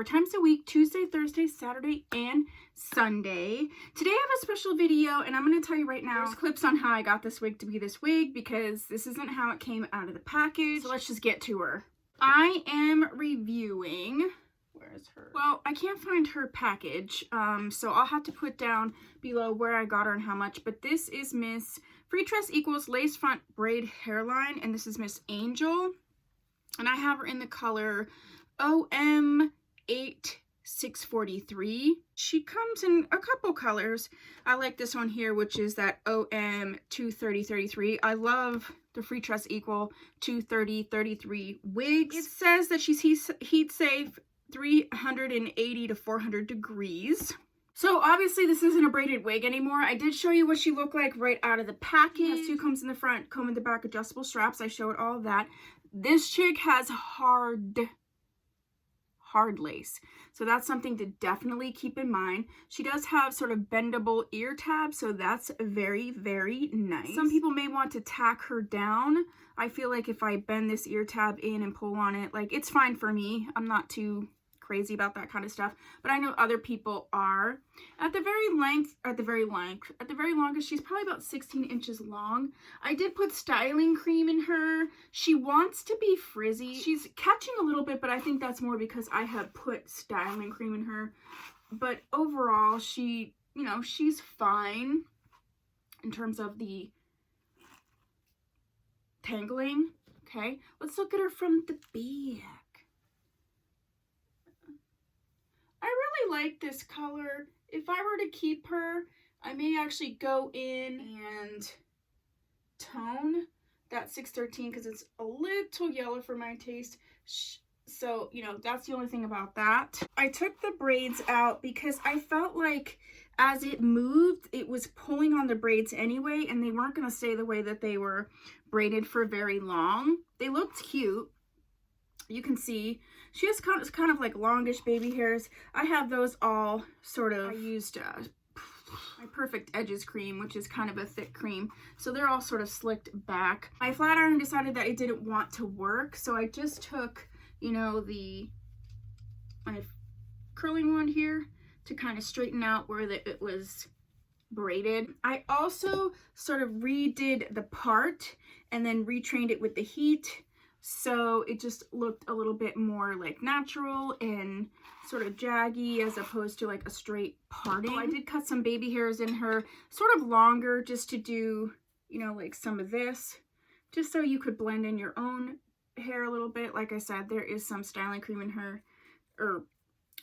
times a week, Tuesday, Thursday, Saturday, and Sunday. Today I have a special video, and I'm going to tell you right now, there's clips on how I got this wig to be this wig, because this isn't how it came out of the package. So let's just get to her. I am reviewing, where is her? Well, I can't find her package, so I'll have to put down below where I got her and how much, but this is Miss Freetress equals Lace Front Braid Hairline, and this is Miss Angel, and I have her in the color OM8643. She comes in a couple colors. I like this one here, which is that OM23033. I love the Freetress Equal 23033 wigs. It says that she's heat safe 380 to 400 degrees. So obviously this isn't a braided wig anymore. I did show you what she looked like right out of the package. It has two combs in the front, comb in the back, adjustable straps. I showed all of that. This chick has hard lace, so that's something to definitely keep in mind. She does have sort of bendable ear tabs, so that's very, very nice. Some people may want to tack her down. I feel like if I bend this ear tab in and pull on it, like, it's fine for me. I'm not too crazy about that kind of stuff, but I know other people are. At the very longest, she's probably about 16 inches long. I did put styling cream in her. She wants to be frizzy. She's catching a little bit, but I think that's more because I have put styling cream in her. But overall, she, you know, she's fine in terms of the tangling. Okay, let's look at her from the back. I really like this color. If I were to keep her, I may actually go in and tone that 613 because it's a little yellow for my taste. So, you know, that's the only thing about that. I took the braids out because I felt like as it moved, it was pulling on the braids anyway, and they weren't going to stay the way that they were braided for very long. They looked cute. You can see she has kind of like longish baby hairs. I have those all sort of, I used my Perfect Edges cream, which is kind of a thick cream. So they're all sort of slicked back. My flat iron decided that it didn't want to work. So I just took, you know, my curling one here to kind of straighten out where it was braided. I also sort of redid the part and then retrained it with the heat. So it just looked a little bit more like natural and sort of jaggy as opposed to like a straight parting. I did cut some baby hairs in her, sort of longer, just to do, you know, like some of this, just so you could blend in your own hair a little bit. Like I said, there is some styling cream in her, or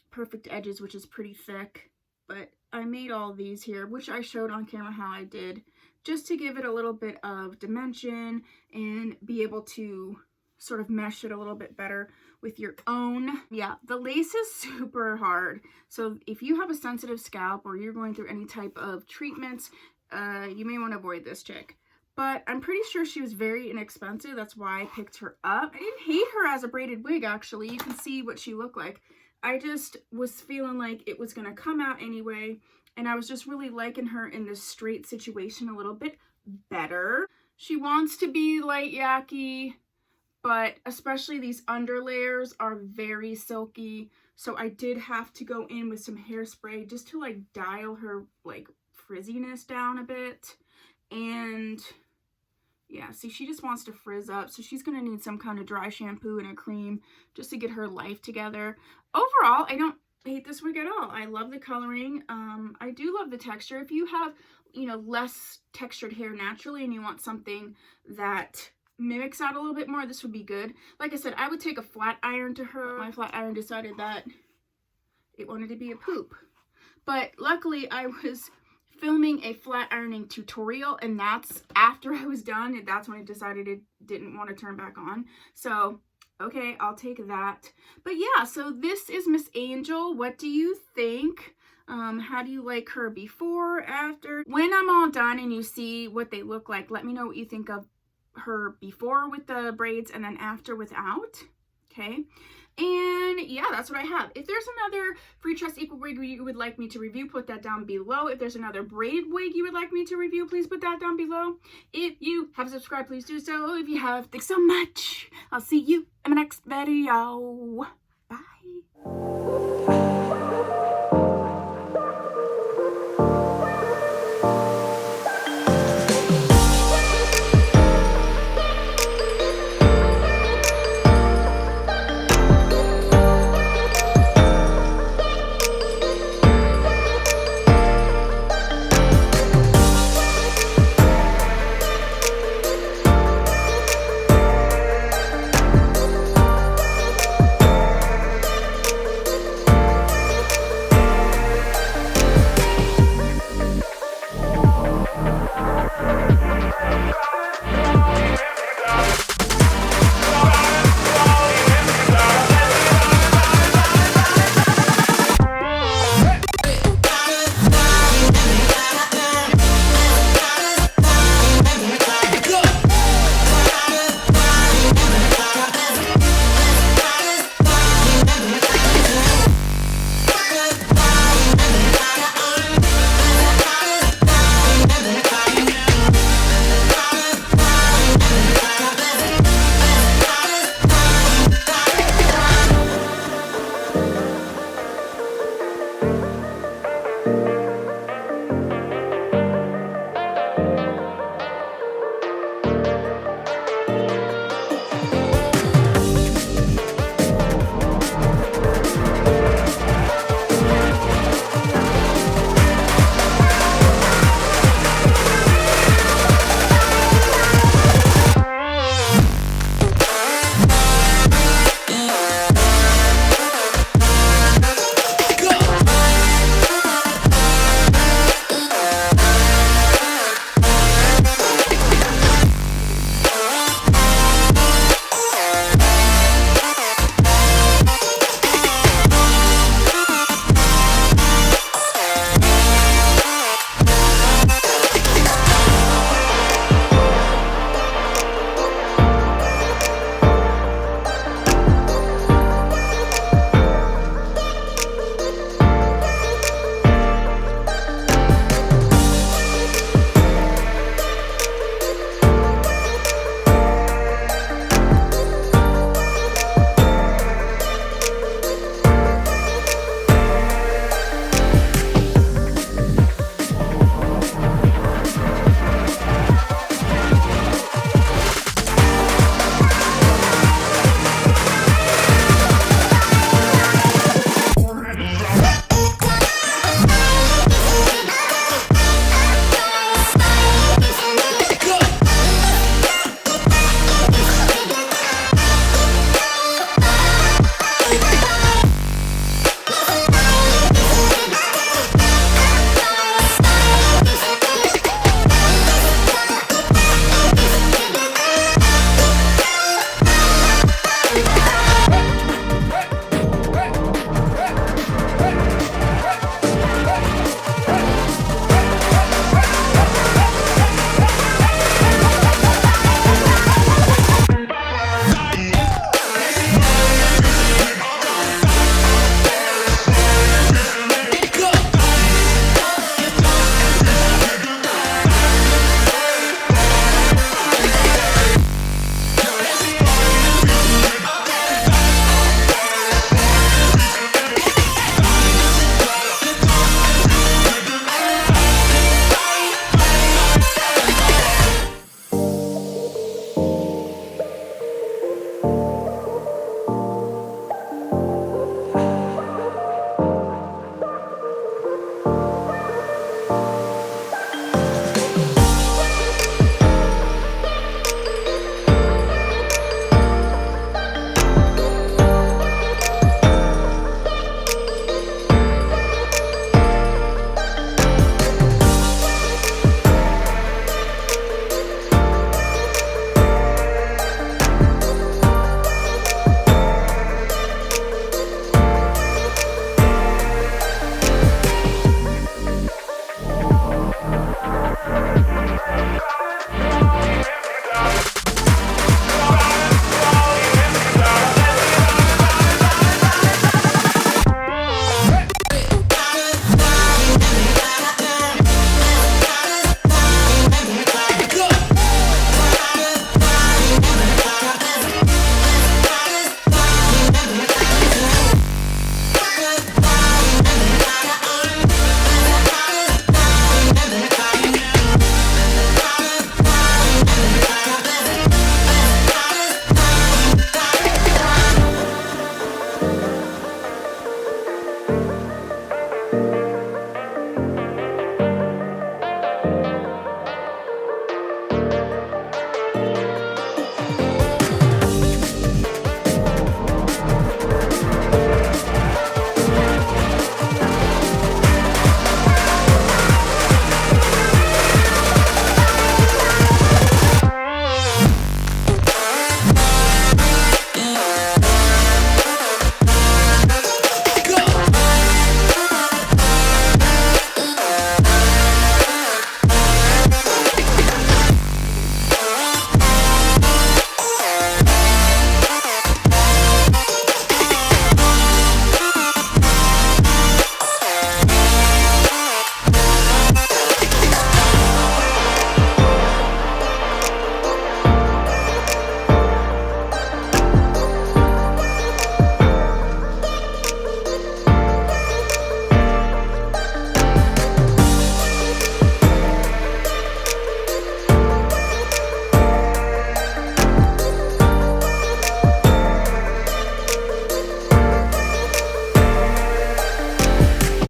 Perfect Edges, which is pretty thick. But I made all these here, which I showed on camera how I did, just to give it a little bit of dimension and be able to sort of mesh it a little bit better with your own. Yeah, the lace is super hard. So if you have a sensitive scalp or you're going through any type of treatments, you may want to avoid this chick. But I'm pretty sure she was very inexpensive. That's why I picked her up. I didn't hate her as a braided wig, actually. You can see what she looked like. I just was feeling like it was going to come out anyway. And I was just really liking her in this straight situation a little bit better. She wants to be light yaki, but especially these under layers are very silky. So I did have to go in with some hairspray just to like dial her like frizziness down a bit. And yeah, see, she just wants to frizz up. So she's going to need some kind of dry shampoo and a cream just to get her life together. Overall, I don't hate this wig at all. I love the coloring. I do love the texture. If you have, you know, less textured hair naturally and you want something that mimics out a little bit more, this would be good. Like I said, I would take a flat iron to her. My flat iron decided that it wanted to be a poop. But luckily I was filming a flat ironing tutorial, and that's after I was done, and that's when it decided it didn't want to turn back on. So okay, I'll take that. But yeah, so this is Miss Angel. What do you think? How do you like her before, after? When I'm all done and you see what they look like, let me know what you think of her before with the braids and then after without. Okay, and yeah, that's what I have. If there's another Freetress Equal wig you would like me to review, put that down below. If there's another braided wig you would like me to review, please put that down below. If you have subscribed, please do so. If you have, thanks so much. I'll see you in my next video. Bye.